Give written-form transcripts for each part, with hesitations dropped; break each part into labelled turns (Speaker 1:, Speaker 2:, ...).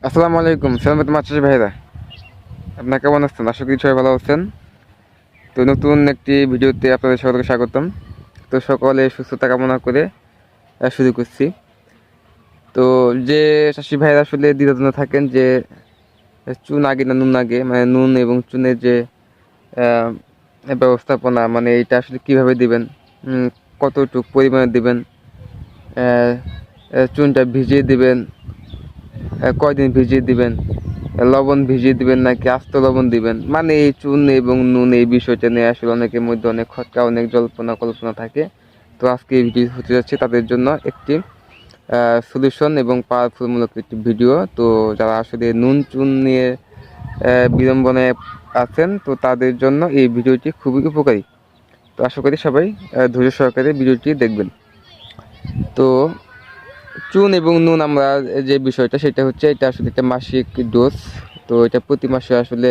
Speaker 1: আসসালামু আলাইকুম সালামত মাছাশি ভাইরা, আপনারা কেমন আছেন? আশা করি সবাই ভালো আছেন। তো নতুন একটি ভিডিওতে আপনাদের সকলকে স্বাগতম। তো সকলে সুস্থতা কামনা করে শুরু করছি। তো যে চাষি ভাইরা আসলে দ্বিধাদ্বন্দ্বে থাকেন যে চুন আগে না নুন আগে, মানে নুন এবং চুনের যে আহ, ব্যবস্থাপনা, মানে এটা আসলে কিভাবে দিবেন, কতটুকু পরিমাণে দিবেন, আহ, চুনটা ভিজিয়ে দিবেন, কয়দিন ভিজিয়ে দিবেন, লবণ ভিজিয়ে দিবেন নাকি আস্ত লবণ দিবেন, মানে এই চুন এবং নুন এই বিষয়টা নিয়ে আসলে অনেকের মধ্যে অনেক খটকা, অনেক জল্পনা কল্পনা থাকে। তো আজকে এই ভিডিও হতে যাচ্ছে তাদের জন্য একটি সলিউশন এবং পাওয়ারফুলমূলক একটি ভিডিও। তো যারা আসলে নুন চুন নিয়ে বিড়ম্বনায় আছেন, তো তাদের জন্য এই ভিডিওটি খুবই উপকারী। তো আশা করি সবাই ধৈর্য সহকারে ভিডিওটি দেখবেন। তো চুন এবং নুন, আমরা যে বিষয়টা সেটা হচ্ছে, এটা আসলে একটা মাসিক ডোজ। তো এটা প্রতি মাসে আসলে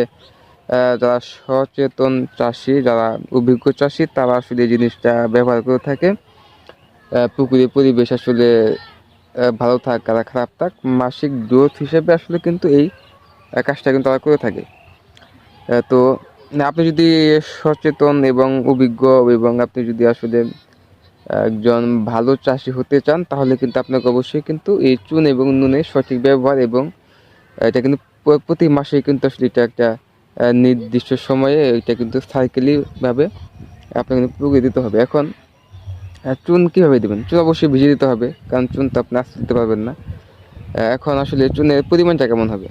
Speaker 1: যারা সচেতন চাষি, যারা অভিজ্ঞ চাষি, তারা আসলে এই জিনিসটা ব্যবহার করে থাকে। পুকুরের পরিবেশ আসলে ভালো থাক আর খারাপ থাক, মাসিক ডোজ হিসেবে আসলে কিন্তু এই কাজটা কিন্তু তারা করে থাকে। তো আপনি যদি সচেতন এবং অভিজ্ঞ এবং আপনি যদি আসলে একজন ভালো চাষি হতে চান, তাহলে কিন্তু আপনাকে অবশ্যই কিন্তু এই চুন এবং নুনের সঠিক ব্যবহার এবং এটা কিন্তু প্রতি মাসে কিন্তু আসলে এটা একটা নির্দিষ্ট সময়ে এটা কিন্তু সাইকেলি ভাবে আপনাকে কিন্তু পুকুরে দিতে হবে। এখন চুন কীভাবে দেবেন? চুন অবশ্যই ভিজিয়ে দিতে হবে, কারণ চুন তো আপনি আস্তে দিতে পারবেন না। এখন আসলে চুনের পরিমাণটা কেমন হবে?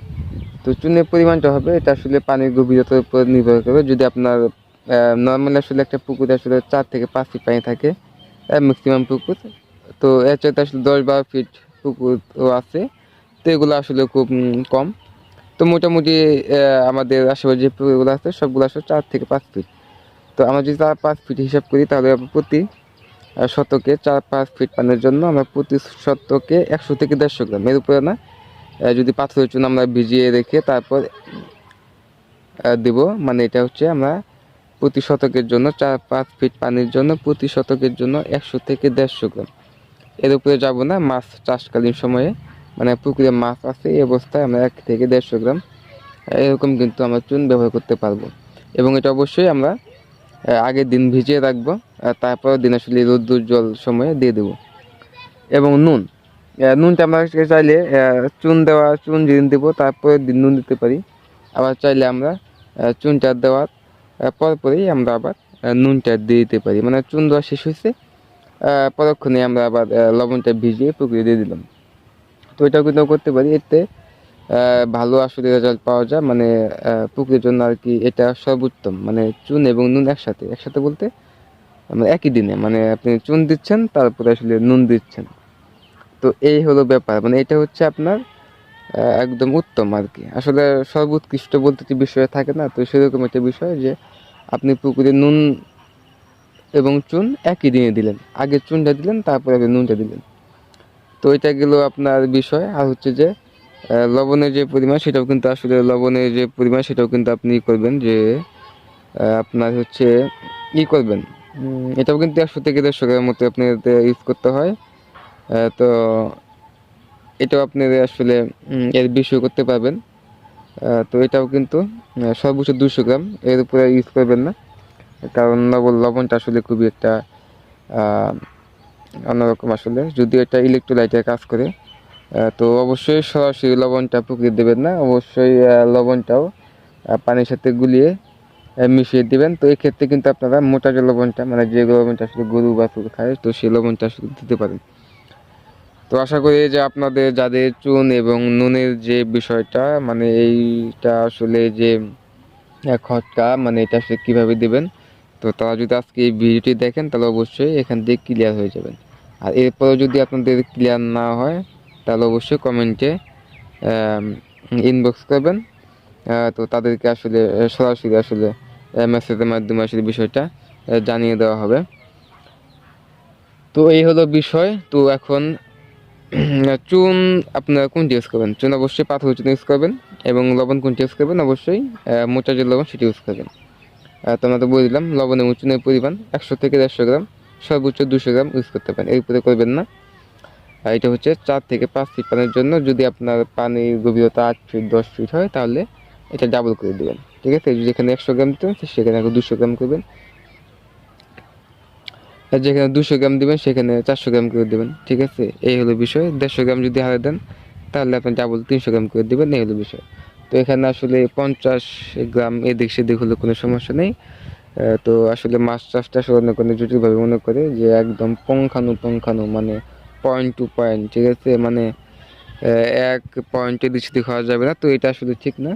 Speaker 1: তো চুনের পরিমাণটা হবে, এটা আসলে পানির গভীরতার উপর নির্ভর করবে। যদি আপনার নর্মালি আসলে একটা পুকুরে আসলে 4 থেকে 5 ফিট পানি থাকে, ম্যাক্সিমাম পুকুর, তো এর চাইতে আসলে 10-12 ফিট পুকুরও আছে। তো এগুলো আসলে খুব কম। তো মোটামুটি আমাদের আশেপাশে যে পুকুরগুলো আছে সবগুলো আসলে 4 থেকে 5 ফিট। তো আমরা যদি 4-5 ফিট হিসাব করি, তাহলে প্রতি শতকে 4-5 ফিট পানির জন্য আমরা প্রতি শতকে 100 থেকে 150 গ্রাম, এর উপরে না। যদি পাথরের চুন আমরা ভিজিয়ে রেখে তারপর দেব, মানে এটা হচ্ছে আমরা প্রতি শতকের জন্য 4-5 ফিট পানির জন্য প্রতি শতকের জন্য 100 থেকে 150 গ্রাম, এর উপরে যাব না। মাছ চাষকালীন সময়ে, মানে পুকুরে মাছ আছে এই অবস্থায় আমরা 1 থেকে 150 গ্রাম এরকম কিন্তু আমরা চুন ব্যবহার করতে পারবো। এবং এটা অবশ্যই আমরা আগের দিন ভিজিয়ে রাখবো, তারপরের দিন আসলে রোদ্দুর সময়ে দিয়ে দেবো। এবং নুনটা আমরা চাইলে চুন যেদিন দেবো তারপরের দিন নুন দিতে পারি। আবার চাইলে আমরা চুনটা দেওয়ার পরপরই আমরা আবার নুনটা দিয়ে দিতে পারি, মানে চুন দেওয়া শেষ হয়েছে পরক্ষণে আমরা আবার লবণটা ভিজিয়ে পুকুরে দিয়ে দিলাম। তো এটাও কিন্তু করতে পারি, এতে ভালো আসলে রেজাল্ট পাওয়া যায়। মানে পুকুরের জন্য আর কি এটা সর্বোত্তম, মানে চুন এবং নুন একসাথে একসাথে বলতে মানে একই দিনে, মানে আপনি চুন দিচ্ছেন তারপরে আসলে নুন দিচ্ছেন। তো এই হলো ব্যাপার, মানে এটা হচ্ছে আপনার একদম উত্তম আর কি। আসলে সর্বোৎকৃষ্ট বলতে যে বিষয় থাকে না, তো সেরকম একটা বিষয় যে আপনি পুকুরে নুন এবং চুন একই দিনে দিলেন, আগে চুনটা দিলেন তারপরে আগে নুনটা দিলেন। তো এটা গেল আপনার বিষয়। আর হচ্ছে যে লবণের যে পরিমাণ, সেটাও কিন্তু আপনি করবেন যে আপনার হচ্ছে করবেন, এটাও কিন্তু 100 থেকে 150 গ্রামের মতো আপনি ইউজ করতে হয়। তো এটাও আপনি আসলে এর বেশি করতে পারবেন। তো এটাও কিন্তু সর্বোচ্চ 200 গ্রাম, এর উপরে ইউজ করবেন না, কারণ লবণটা আসলে খুবই একটা অন্যরকম আসলে। যদিও এটা ইলেকট্রোলাইটের কাজ করে, তো অবশ্যই সরাসরি লবণটা পুকুরে দেবেন না, অবশ্যই লবণটাও পানির সাথে গুলিয়ে মিশিয়ে দিবেন। তো এক্ষেত্রে কিন্তু আপনারা মোটা যে লবণটা, মানে যে লবণটা আসলে গরু বা কুকুর খায়, তো সেই লবণটা আসলে দিতে পারেন। তো আশা করি যে আপনাদের যাদের চুন এবং নুনের যে বিষয়টা, মানে এইটা আসলে যে খটকা, মানে এটা আসলে কীভাবে দেবেন, তো তারা যদি আজকে এই ভিডিওটি দেখেন তাহলে অবশ্যই এখান থেকে ক্লিয়ার হয়ে যাবেন। আর এরপরেও যদি আপনাদের ক্লিয়ার না হয়, তাহলে অবশ্যই কমেন্টে ইনবক্স করবেন। তো তাদেরকে আসলে সরাসরি আসলে মেসেজের মাধ্যমে আসলে বিষয়টা জানিয়ে দেওয়া হবে। তো এই হলো বিষয়। তো এখন চুন আপনারা কোনটি ইউজ করবেন? চুন অবশ্যই পাথরের চুন ইউজ করবেন, এবং লবণ কোনটি ইউজ করবেন? অবশ্যই মোটা যে লবণ সেটি ইউজ করবেন। তো আমরা তো বলে দিলাম লবণ এবং চুনের পরিমাণ 100 থেকে 150 গ্রাম, সর্বোচ্চ 200 গ্রাম ইউজ করতে পারেন, এর উপরে করবেন না। আর এটা হচ্ছে 4 থেকে 5 ফিট পানির জন্য। যদি আপনার পানির গভীরতা 8 ফিট 10 ফিট হয় তাহলে এটা ডাবল করে দেবেন, ঠিক আছে। যেখানে 100 গ্রাম দিতেন সেখানে 200 গ্রাম করবেন, আর যেখানে 200 গ্রাম দেবেন সেখানে 400 গ্রাম করে দেবেন, ঠিক আছে। এই হলো বিষয়। 150 গ্রাম যদি হারে দেন তাহলে আপনি ডাবল 300 গ্রাম করে দেবেন, এই হলো বিষয়। তো এখানে আসলে 50 গ্রাম এদিক সেদিক হলে কোনো সমস্যা নেই। তো আসলে মাছ চাষটা আসলে অনেক অনেক জটিলভাবে মনে করে যে একদম পঙ্খানু মানে পয়েন্ট টু পয়েন্ট, ঠিক আছে। মানে এক পয়েন্টে এদিক সেদিক হওয়া যাবে না, তো এটা আসলে ঠিক না।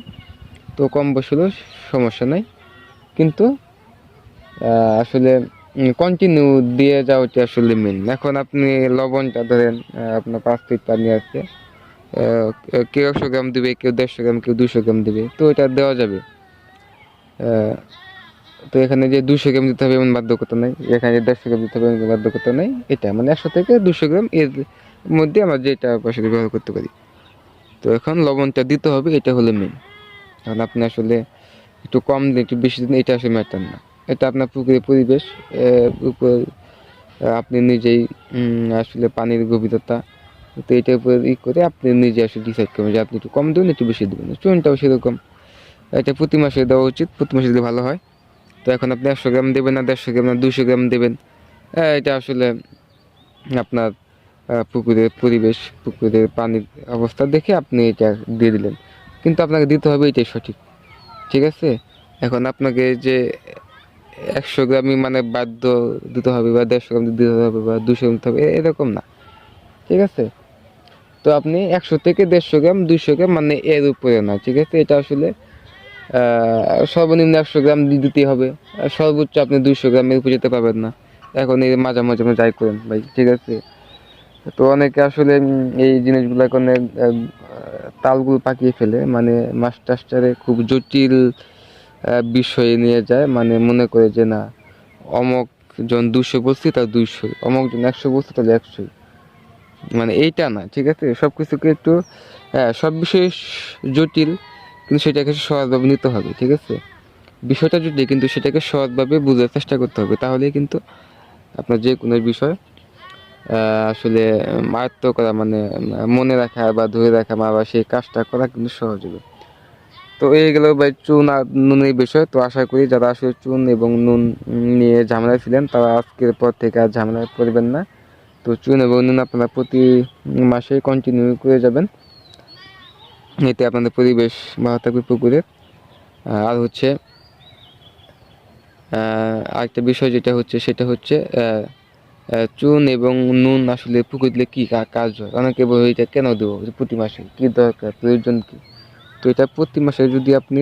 Speaker 1: তো কম বেশি হলেও সমস্যা নাই, কিন্তু আসলে কন্টিনিউ দিয়ে যাওয়াটা আসলে মেন। এখন আপনি লবণটা ধরেন আপনার 5 ফিট পানি আছে, কেউ 100 গ্রাম দেবে, কেউ 150 গ্রাম, কেউ 200 গ্রাম দেবে, তো এটা দেওয়া যাবে। তো এখানে যে 200 গ্রাম দিতে হবে এমন বাধ্যকতা নাই, এখানে যে 150 গ্রাম দিতে হবে এমন বাধ্যকতা নাই। এটা মানে 100 থেকে 200 গ্রাম এর মধ্যে আমরা যেটা পয়সা ব্যবহার করতে পারি। তো এখন লবণটা দিতে হবে, এটা হলো মেন। কারণ আপনি আসলে একটু কম দিন একটু বেশি দিন এটা আসলে ম্যাটার না। এটা আপনার পুকুরের পরিবেশ উপর আপনি নিজেই আসলে পানির গভীরতা, তো এটার উপর করে আপনি নিজে আসলে ডিসাইড করবেন যে আপনি একটু কম দেবেন একটু বেশি দেবেন। চুনটাও সেরকম, এটা প্রতি মাসে দেওয়া উচিত, প্রতি মাসে দিলে ভালো হয়। তো এখন আপনি 100 গ্রাম দেবেন না 150 গ্রাম না 200 গ্রাম দেবেন, এটা আসলে আপনার পুকুরের পরিবেশ, পুকুরের পানির অবস্থা দেখে আপনি এটা দিয়ে দিলেন, কিন্তু আপনাকে দিতে হবে এটাই সঠিক, ঠিক আছে। এখন আপনাকে যে 100 গ্রামই মানে বাধ্য দিতে হবে বা 150 গ্রাম দিতে হবে বা 200 গ্রাম দিতে হবে এরকম না, ঠিক আছে। তো আপনি 100 থেকে 150 গ্রাম 200 গ্রাম মানে এর উপরে না, ঠিক আছে। এটা আসলে সর্বনিম্ন 100 গ্রাম দিতে হবে, সর্বোচ্চ আপনি 200 গ্রামের উপরে যেতে পারবেন না। এখন এই মাঝামাঝি আপনি যাই করেন ভাই, ঠিক আছে। তো অনেকে আসলে এই জিনিসগুলো এখন তালগুলো পাকিয়ে ফেলে, মানে মাছ টাছটারে খুব জটিল বিষয়ে নিয়ে যায়, মানে মনে করে যে না অমক জন 200 বলছি তার 200, অমক জন 100 বলছি তাহলে 100, মানে এইটা না, ঠিক আছে। সব কিছুকে একটু সব বিষয়ে জটিল, কিন্তু সেটাকে সহজভাবে নিতে হবে, ঠিক আছে। বিষয়টা জটিল কিন্তু সেটাকে সহজভাবে বোঝার চেষ্টা করতে হবে, তাহলেই কিন্তু আপনার যে কোনো বিষয় আসলে আয়ত্ত করা মানে মনে রাখা বা ধরে রাখা বা সেই কাজটা করা কিন্তু সহজ হবে। তো এই গেল ভাই চুন আর নুনের বিষয়। তো আশা করি যারা আসলে চুন এবং নুন নিয়ে ঝামেলায় ছিলেন তারা আজকের পর থেকে আর ঝামেলায় পড়বেন না। তো চুন এবং নুন আপনারা প্রতি মাসে কন্টিনিউ করে যাবেন, এতে আপনাদের পরিবেশ ভালো থাকবে পুকুরের। আর হচ্ছে আরেকটা বিষয় যেটা হচ্ছে সেটা হচ্ছে চুন এবং নুন আসলে পুকুর দিলে কী কাজ হয়, অনেকে বলে এটা কেন দেবো প্রতি মাসে, কী দরকার, প্রয়োজন কী। তো এটা প্রতি মাসে যদি আপনি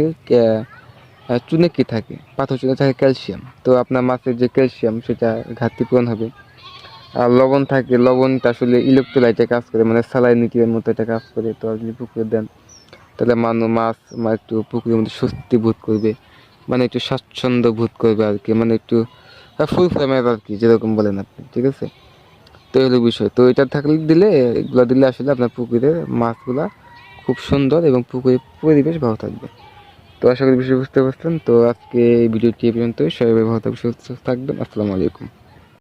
Speaker 1: চুনে কী থাকে, পাথর চুনে থাকে ক্যালসিয়াম, তো আপনার মাছের যে ক্যালসিয়াম সেটা ঘাটতি পূরণ হবে। আর লবণ থাকে, লবণটা আসলে ইলেকট্রোলাইটে কাজ করে, মানে স্যালাইনিটির মতো এটা কাজ করে। তো আপনি পুকুরে দেন তাহলে মাছ একটু পুকুরের মধ্যে স্বস্তি বোধ করবে, মানে একটু স্বাচ্ছন্দ্য বোধ করবে আর কি, মানে একটু ফুল ফ্লেমের আর কি যেরকম বলেন আপনি, ঠিক আছে। তো এই হলো বিষয়। তো এটা থাকলে দিলে এগুলো দিলে আসলে আপনার পুকুরের মাছগুলা খুব সুন্দর এবং পুকুরের পরিবেশ ভালো থাকবে। তো আশা করি বিষয় বুঝতে পারছেন। তো আজকে এই ভিডিওটি এই পর্যন্তই। সবাই ভালো থাকবেন, সুস্থ থাকবেন। আসসালামু আলাইকুম।